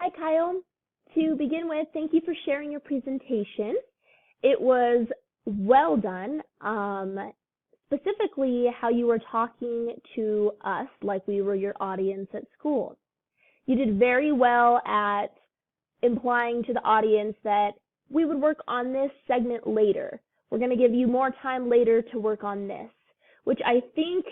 Hi, Kyle. To begin with, thank you for sharing your presentation. It was well done, specifically how you were talking to us like we were your audience at school. You did very well at implying to the audience that we would work on this segment later. We're going to give you more time later to work on this, which I think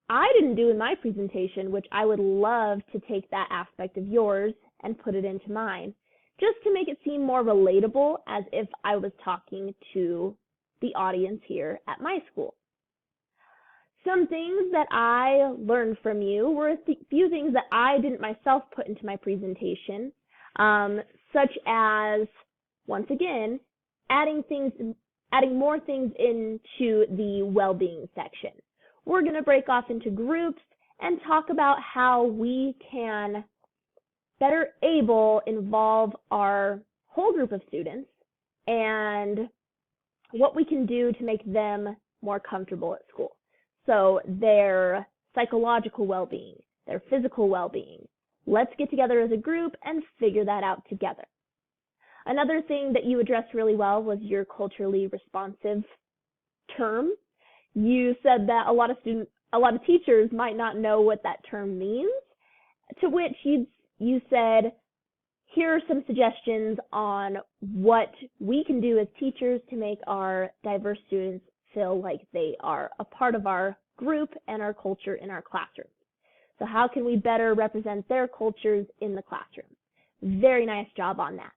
I didn't do in my presentation, which I would love to take that aspect of yours and put it into mine, just to make it seem more relatable as if I was talking to the audience here at my school. Some things that I learned from you were a few things that I didn't myself put into my presentation, such as, once again, adding more things into the well-being section. We're going to break off into groups and talk about how we can better involve our whole group of students and what we can do to make them more comfortable at school. So their psychological well-being, their physical well-being. Let's get together as a group and figure that out together. Another thing that you addressed really well was your culturally responsive term. You said that a lot of teachers might not know what that term means, to which you said, here are some suggestions on what we can do as teachers to make our diverse students feel like they are a part of our group and our culture in our classroom. So how can we better represent their cultures in the classroom? Very nice job on that.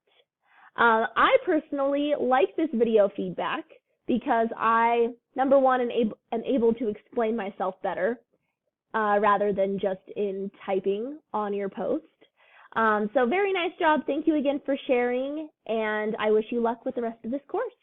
I personally like this video feedback because I, number one, am able to explain myself better rather than just in typing on your post. So very nice job. Thank you again for sharing, and I wish you luck with the rest of this course.